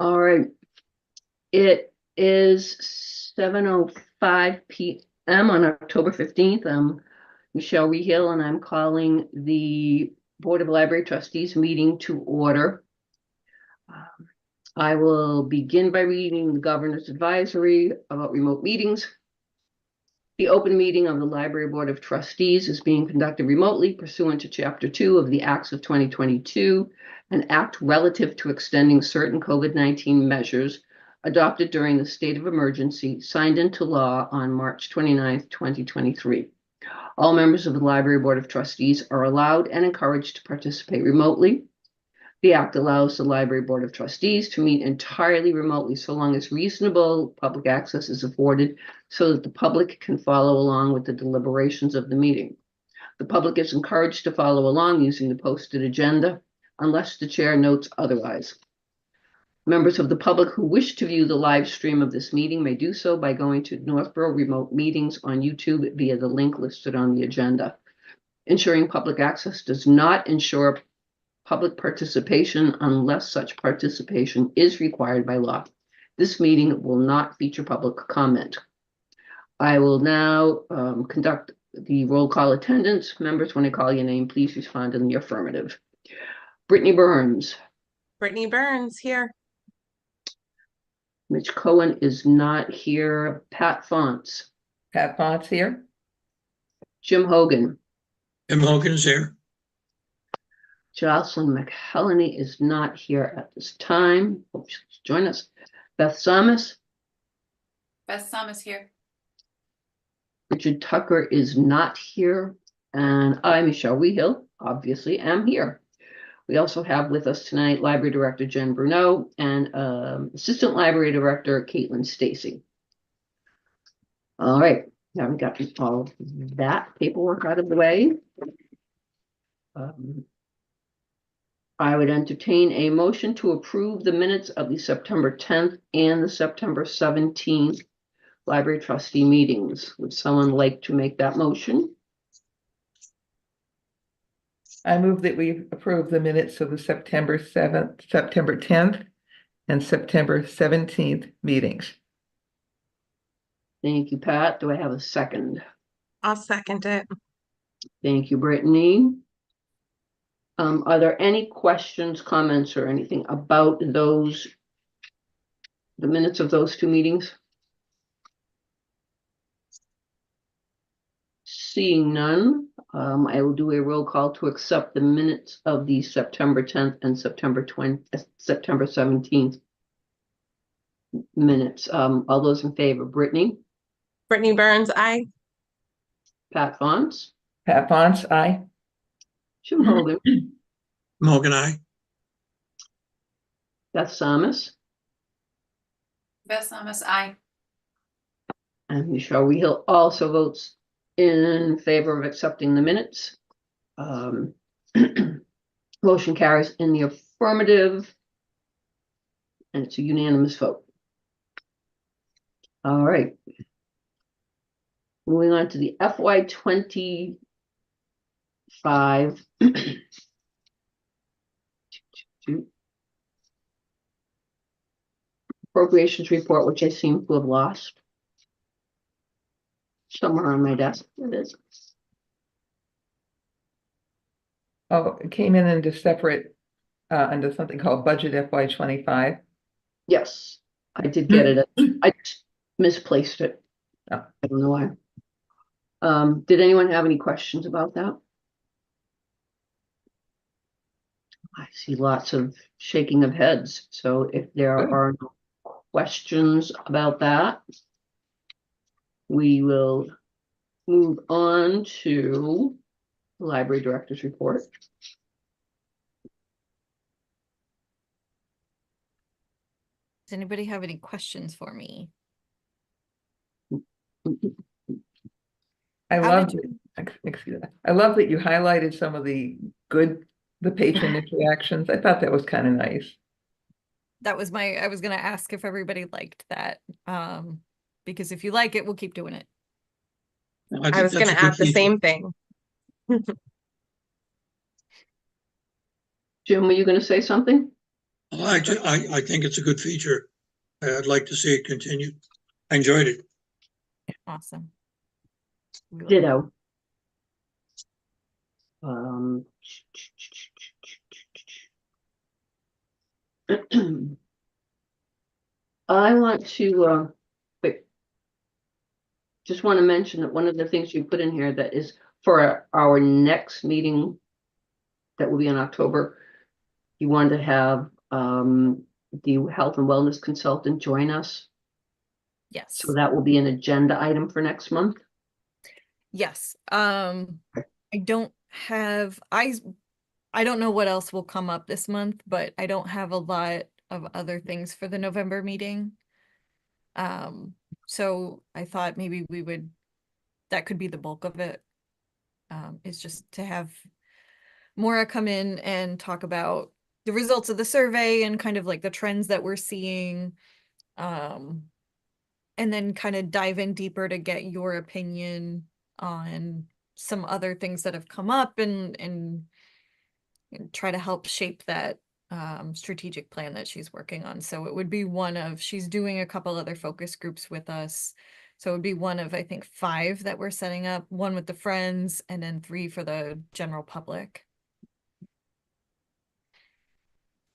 All right. It is 7:05 p.m. on October 15th. I'm Michelle Rehill, and I'm calling the Board of Library Trustees meeting to order. I will begin by reading the governor's advisory about remote meetings. The open meeting of the Library Board of Trustees is being conducted remotely pursuant to Chapter 2 of the Acts of 2022, an act relative to extending certain COVID-19 measures adopted during the state of emergency, signed into law on March 29th, 2023. All members of the Library Board of Trustees are allowed and encouraged to participate remotely. The act allows the Library Board of Trustees to meet entirely remotely so long as reasonable public access is afforded so that the public can follow along with the deliberations of the meeting. The public is encouraged to follow along using the posted agenda unless the chair notes otherwise. Members of the public who wish to view the live stream of this meeting may do so by going to Northborough Remote Meetings on YouTube via the link listed on the agenda. Ensuring public access does not ensure public participation unless such participation is required by law. This meeting will not feature public comment. I will now conduct the roll call attendance. Members, when I call your name, please respond in the affirmative. Brittany Burns. Brittany Burns here. Mitch Cohen is not here. Pat Fonts. Pat Fonts here. Jim Hogan. Jim Hogan is here. Jocelyn McHeleny is not here at this time. Hope she'll join us. Beth Samus. Beth Samus here. Richard Tucker is not here. And I, Michelle Rehill, obviously am here. We also have with us tonight Library Director Jen Bruneau and Assistant Library Director Caitlin Stacy. All right, now we got all that paperwork out of the way. I would entertain a motion to approve the minutes of the September 10th and the September 17th Library Trustee meetings. Would someone like to make that motion? I move that we approve the minutes of the September 7th, September 10th, and September 17th meetings. Thank you, Pat. Do I have a second? I'll second it. Thank you, Brittany. Are there any questions, comments, or anything about the minutes of those two meetings? Seeing none, I will do a roll call to accept the minutes of the September 10th and September 17th minutes. All those in favor, Brittany? Brittany Burns, aye. Pat Fonts? Pat Fonts, aye. Jim Hogan? Jim Hogan, aye. Beth Samus? Beth Samus, aye. And Michelle Rehill also votes in favor of accepting the minutes. Motion carries in the affirmative, and it's a unanimous vote. All right. Moving on to the FY25 appropriations report, which I seem to have lost somewhere on my desk. It is. Oh, it came in into separate, under something called budget FY25. Yes, I did get it. I misplaced it. Oh. I don't know why. Did anyone have any questions about that? I see lots of shaking of heads. So if there are no questions about that, we will move on to the library director's report. Does anybody have any questions for me? I love that you highlighted some of the patient interactions. I thought that was kind of nice. That was I was going to ask if everybody liked that. Because if you like it, we'll keep doing it. I was going to add the same thing. Jim, were you going to say something? I think it's a good feature. I'd like to see it continue. I enjoyed it. Awesome. Ditto. Um, I want to, wait. Just want to mention that one of the things you put in here that is for our next meeting that will be in October, you want to have the health and wellness consultant join us. Yes. So that will be an agenda item for next month. Yes. I don't have, I don't know what else will come up this month, but I don't have a lot of other things for the November meeting. So I thought maybe that could be the bulk of it. Is just to have Maura come in and talk about the results of the survey and kind of like the trends that we're seeing. And then kind of dive in deeper to get your opinion on some other things that have come up and try to help shape that strategic plan that she's working on. So it would be she's doing a couple other focus groups with us. So it would be one of, I think, 5 that we're setting up, 1 with the friends and then 3 for the general public.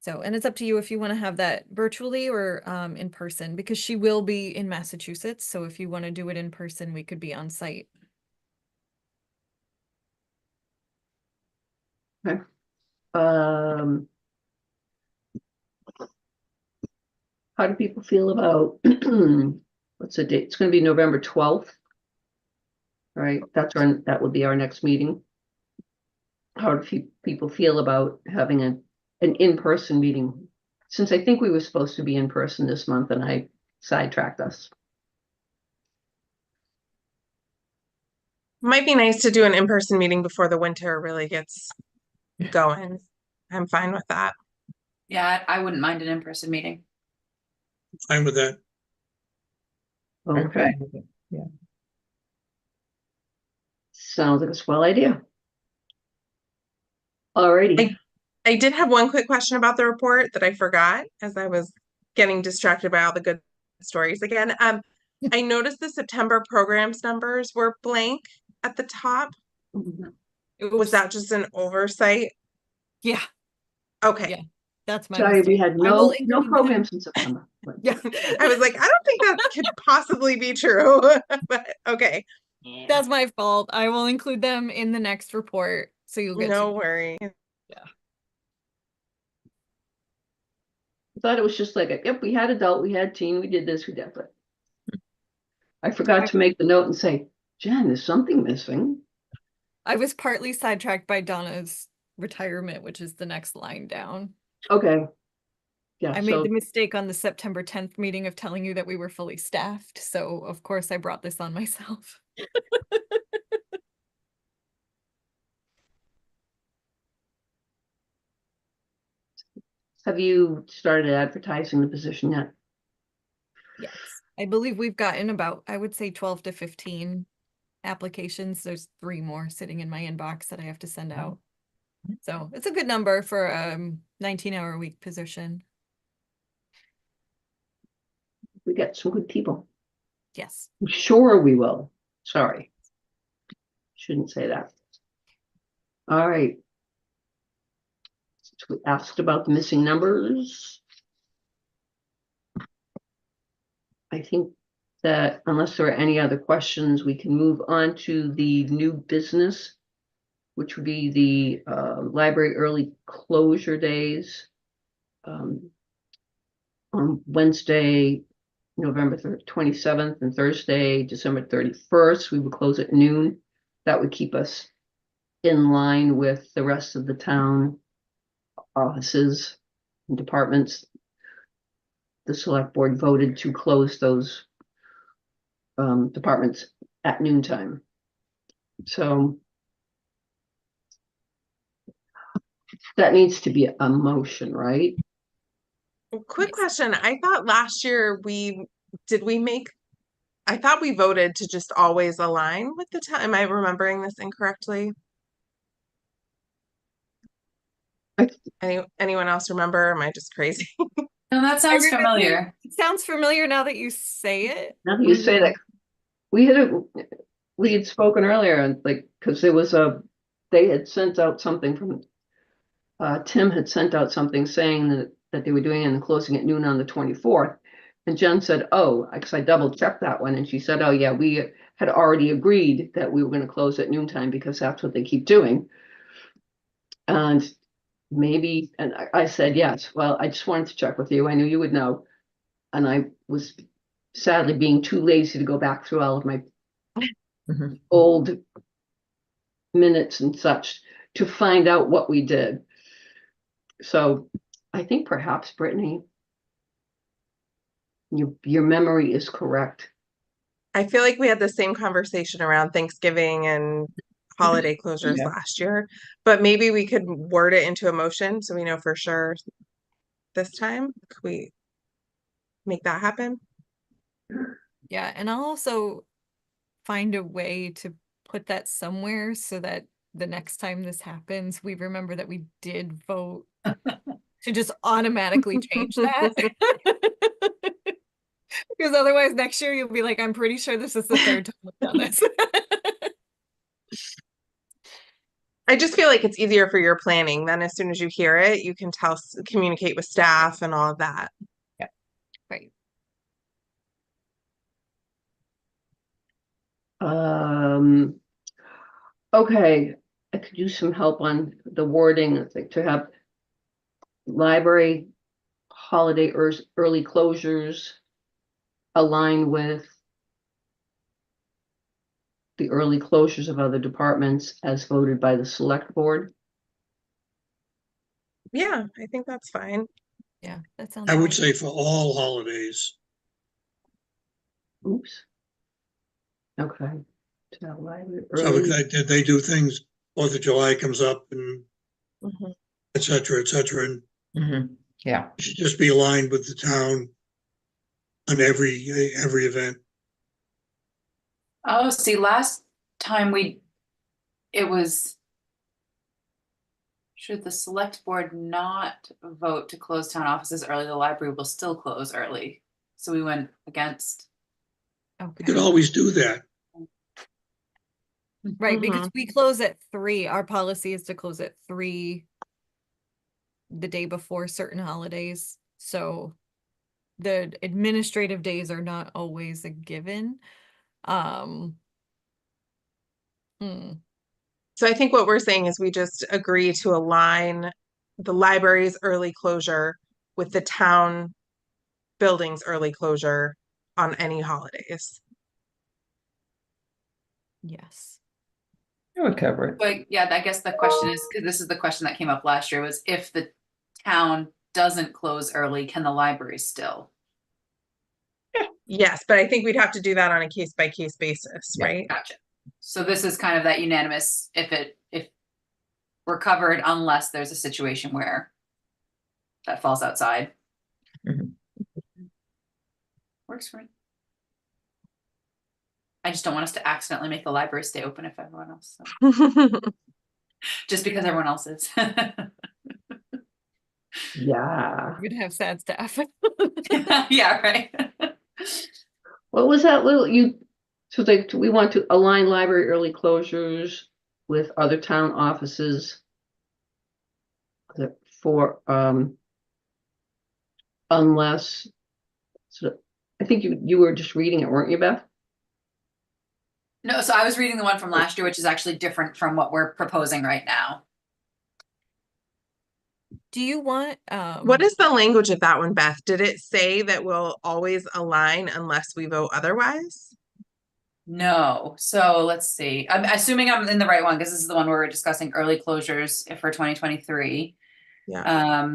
So, and it's up to you if you want to have that virtually or in person, because she will be in Massachusetts. So if you want to do it in person, we could be on site. Okay. How do people feel about what's the date? It's going to be November 12th. Right, that would be our next meeting. How do people feel about having an in-person meeting? Since I think we were supposed to be in person this month and I sidetracked us. Might be nice to do an in-person meeting before the winter really gets going. I'm fine with that. Yeah, I wouldn't mind an in-person meeting. Fine with that. I'm Okay, fine with it. Yeah. sounds like a swell idea. Alrighty. I did have one quick question about the report that I forgot as I was getting distracted by all the good stories again. I noticed the September programs numbers were blank at the top. Was that just an oversight? Yeah. Okay. Yeah. That's my Sorry, we mistake. had I will no include them. programs in September. Yeah. I was like, I don't think that could possibly be true, but okay. That's my fault. I will include them in the next report. So you'll get No to. worries. I thought it was just like, yep, we had adult, we had teen, we did this, we did that. I forgot to make the note and say, Jen, there's something missing. I was partly sidetracked by Donna's retirement, which is the next line down. Okay. Yeah, I made the mistake on the September 10th meeting of telling you that we were fully staffed. So of course I brought this on myself. have you started advertising the position yet? Yes. I believe we've gotten about, I would say 12 to 15 applications. There's 3 more sitting in my inbox that I have to send out. So it's a good number for a 19-hour week position. We got some good people. Yes. I'm sure we will. Sorry. Shouldn't say that. All right. Since we asked about the missing numbers, I think that unless there are any other questions, we can move on to the new business, which would be the library early closure days. On Wednesday, November 27th and Thursday, December 31st, we would close at noon. That would keep us in line with the rest of the town offices and departments. The select board voted to close those departments at noontime. So that needs to be a motion, right? Quick Yes. question. I thought last year I thought we voted to just always align with the time. Am I remembering this incorrectly? I Anyone else remember? Am I just crazy? No, that sounds remember- familiar. It sounds familiar now that you say it. Now that you say that, we had spoken earlier, and like, because they had sent out something from, Tim had sent out something saying that they were doing it and closing at noon on the 24th. And Jen said, oh, because I double checked that one, and she said, oh yeah, we had already agreed that we were going to close at noontime because that's what they keep doing. And maybe, and I said, yes, well, I just wanted to check with you. I knew you would know. And I was sadly being too lazy to go back through all of my Mhm. old minutes and such to find out what we did. So I think perhaps, Brittany, your memory is correct. I feel like we had the same conversation around Thanksgiving and holiday closures Yeah. last year, but maybe we could word it into a motion so we know for sure this time. Could we make that happen? Yeah, and I'll also find a way to put that somewhere so that the next time this happens, we remember that we did vote to just automatically change that. Because otherwise next year you'll be like, I'm pretty sure this is the third time we've done this. I just feel like it's easier for your planning. Then as soon as you hear it, you can communicate with staff and all of that. Right. Okay, I could use some help on the wording, I think, to have library holiday early closures align with the early closures of other departments as voted by the select board. Yeah, I think that's fine. Yeah, that sounds I would good. say for all holidays. Oops. Okay. To have library So early. they do things, 4th of July comes up and Mhm. et cetera, and Mhm. Yeah. it should just be aligned with the town on every event. Oh, see, last time it was, should the select board not vote to close town offices early, the library will still close early. So we went against. You could Okay. always do that. Right, because Mhm. we close at 3. Our policy is to close at 3 the day before certain holidays. So the administrative days are not always a given. Um hmm, So I think what we're saying is we just agree to align the library's early closure with the town building's early closure on any holidays. yes. That would cover it. But yeah, I guess the question is, because this is the question that came up last year, was if the town doesn't close early, can the library still? Yes, but I think we'd have to do that on a case by case basis, Yeah. right? Gotcha. So this is kind of that unanimous, if we're covered unless there's a situation where that falls outside. Mhm. Works for me. I just don't want us to accidentally make the library stay open if everyone else, just because everyone else is. Yeah. We'd have sad staff. Yeah, right. What was that little so we want to align library early closures with other town offices for unless, so I think you were just reading it, weren't you, Beth? No, so I was reading the one from last year, which is actually different from what we're proposing right now. Do you want What is the language of that one, Beth? Did it say that we'll always align unless we vote otherwise? No, so let's see. I'm assuming I'm in the right one because this is the one where we're discussing early closures for 2023. Yeah.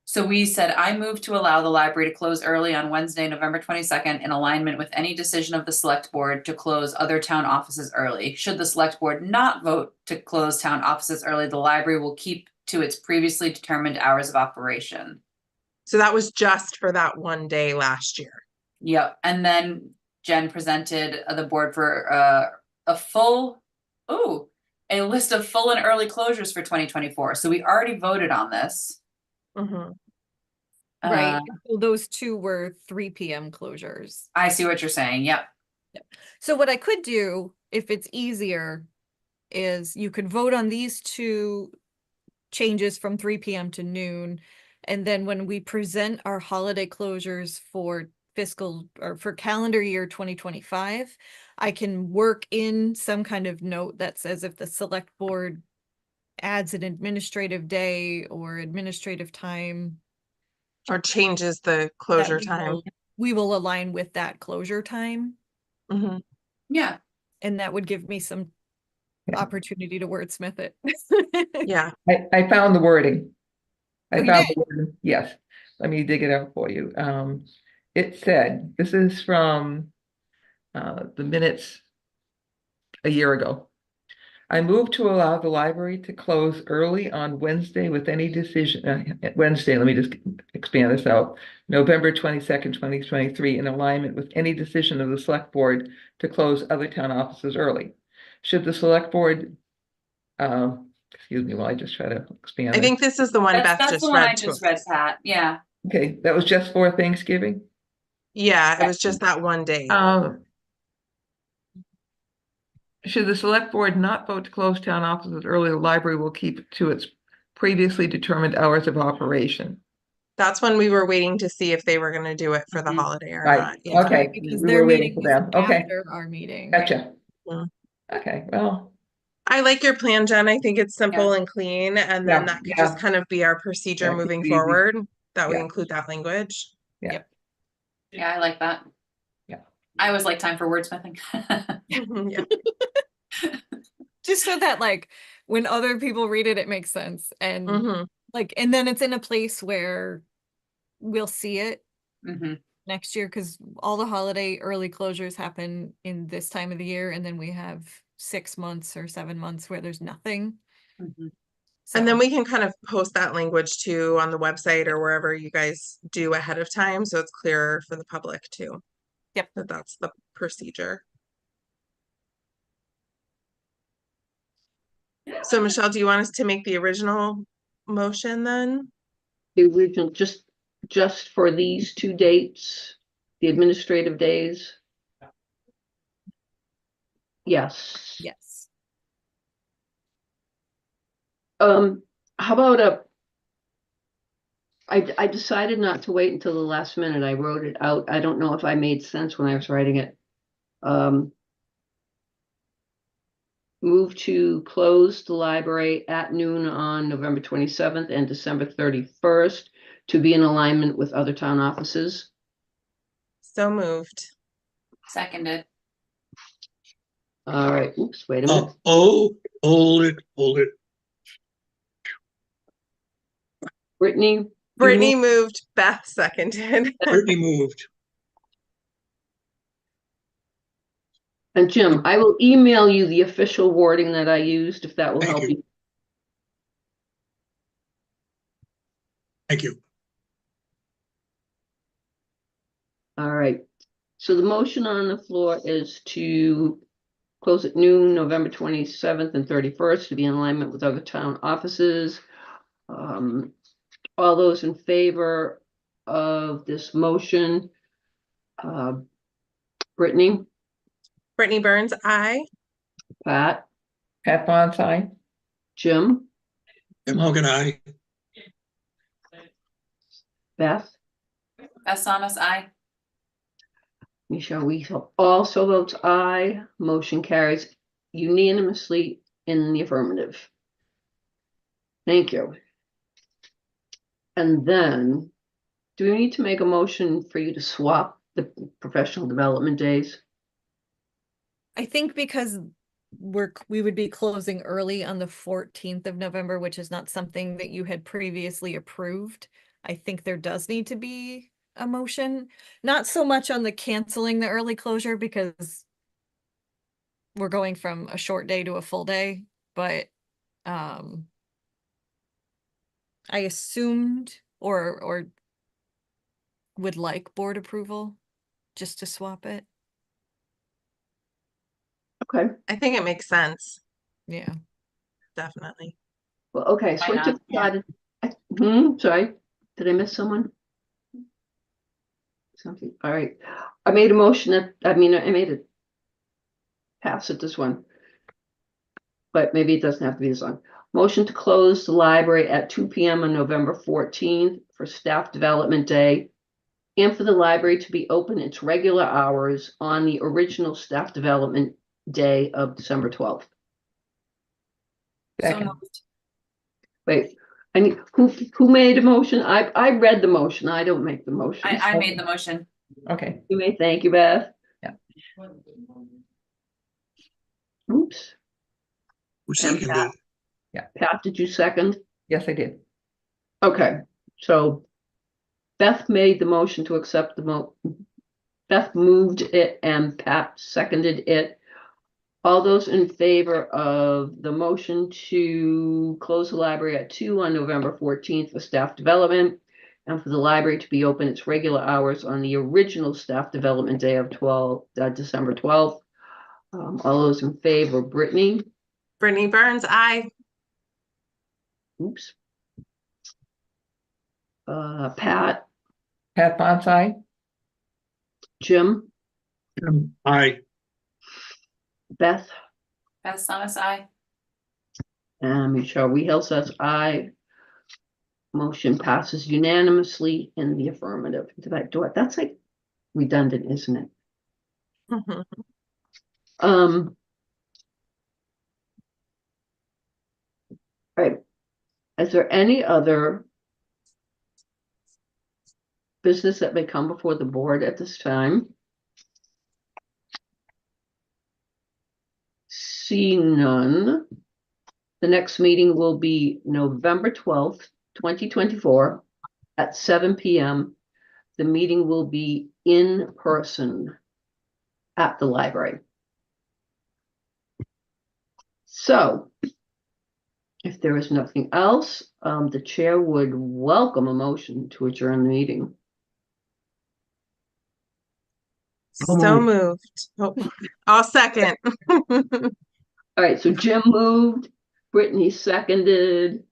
So we said, I move to allow the library to close early on Wednesday, November 22nd, in alignment with any decision of the select board to close other town offices early. Should the select board not vote to close town offices early, the library will keep to its previously determined hours of operation. So that was just for that one day last year. Yep, and then Jen presented the board for a a list of full and early closures for 2024. So we already voted on this. Mhm. Right, Uh, so those two were 3 PM closures. I see what you're saying. Yep. So what I could do, if it's easier, is you could vote on these two changes from 3 PM to noon. And then when we present our holiday closures for fiscal or for calendar year 2025, I can work in some kind of note that says if the select board adds an administrative day or administrative time, Or changes the that closure time. we will align with that closure time. Mhm. Yeah. And that would give me some Yeah. opportunity to wordsmith it. Yeah, I found the wording. Oh, I you found did? the wording, yes. Let me dig it out for you. It said, this is from the minutes a year ago. I move to allow the library to close early on Wednesday with any decision, Wednesday, let me just expand this out. November 22nd, 2023, in alignment with any decision of the select board to close other town offices early. Should the select board, excuse me while I just try to expand I this. think this is the one Beth That's the just one I read to just us. read, Pat. Yeah. Okay, that was just for Thanksgiving? Yeah, it was just that one day. Should the select board not vote to close town offices early, the library will keep to its previously determined hours of operation. That's when we were waiting to see if they were gonna do it for the Mhm. holiday or Right, not. Yeah. okay, Because we their were waiting meeting for was them, okay, after our meeting. gotcha. Yeah. Okay, well, I like your plan, Jen. I think it's simple and clean, and then Yeah, that could yeah. just kind of be our procedure Yeah, keep moving it easy. forward, that we Yeah. include that language. Yeah, I like that. Yeah. I always like time for wordsmithing. Yeah. Just so that like when other people read it, it makes sense. And Mhm. like, and then it's in a place where we'll see it Mhm. next year because all the holiday early closures happen in this time of the year. And then we have 6 months or 7 months where there's nothing. Mhm. And then So- we can kind of post that language too on the website or wherever you guys do ahead of time, so it's clearer for the public too. Yep. That that's the procedure. So Michelle, do you want us to make the original motion then? The original, just for these two dates, the administrative days. Yes. yes. How about I decided not to wait until the last minute. I wrote it out. I don't know if I made sense when I was writing it. Move to close the library at noon on November 27th and December 31st to be in alignment with other town offices. So moved. Seconded. All right, oops, wait a minute. Hold it. Brittany? you Brittany moved? moved, Beth seconded. Brittany moved. And Jim, I will email you the official wording that I used, if that will Thank help you. you. Thank you. All right, so the motion on the floor is to close at noon, November 27th and 31st to be in alignment with other town offices. All those in favor of this motion? Brittany, Brittany Burns, aye. Pat, Pat Bond's aye. Jim, Jim Hogan, aye. Beth, Beth Thomas, aye. Michelle Weasel also votes aye. Motion carries unanimously in the affirmative. Thank you. And then, do we need to make a motion for you to swap the professional development days? I think because we would be closing early on the 14th of November, which is not something that you had previously approved. I think there does need to be a motion, not so much on the canceling the early closure because we're going from a short day to a full day, but I assumed or would like board approval just to swap it. Okay, I think it makes sense. Yeah. definitely. Well, okay, so Why I just not? Yeah. decided, sorry, did I miss someone? Something, all right. I made a motion that, I made it. Pass it this one. But maybe it doesn't have to be this one. Motion to close the library at 2 p.m. on November 14th for Staff Development Day, and for the library to be open its regular hours on the original Staff Development Day of December 12th. So Second. moved. Wait, who made a motion? I read the motion. I don't make the motions. I made the motion. Okay, You may, thank you, Beth. Yeah. Oops. Who And seconded? Pat, did you second? yes, I did. Okay, so Beth made the motion to accept the Beth moved it and Pat seconded it. All those in favor of the motion to close the library at 2 on November 14th for staff development, and for the library to be open its regular hours on the original staff development day of December 12th. All those in favor, Brittany, Brittany Burns, aye. oops. Pat, Pat Bonsai, Jim, Aye. Beth, Beth Thomas, aye. and Michelle Wehill says aye. Motion passes unanimously in the affirmative. Did I do it? That's like redundant, isn't it? Mhm. All right. Is there any other business that may come before the board at this time? Seeing none, the next meeting will be November 12th, 2024 at 7 p.m. The meeting will be in person at the library. So, if there is nothing else, the chair would welcome a motion to adjourn the meeting. So moved. Oh, I'll second. All right, so Jim moved, Brittany seconded.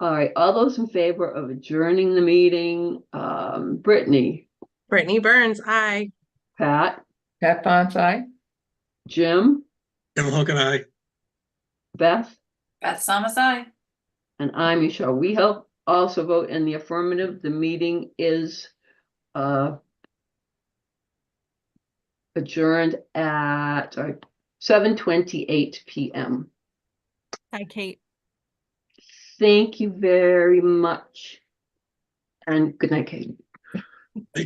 All right, all those in favor of adjourning the meeting, Brittany, Brittany Burns, aye. Pat, Pat Bonsai, Jim, Tim Hook and I. Beth, Beth Thomas, aye. and I'm Michelle. We help also vote in the affirmative. The meeting is adjourned at 7:28 p.m. Hi, Kate. Thank you very much. And good night, Kate. Take care.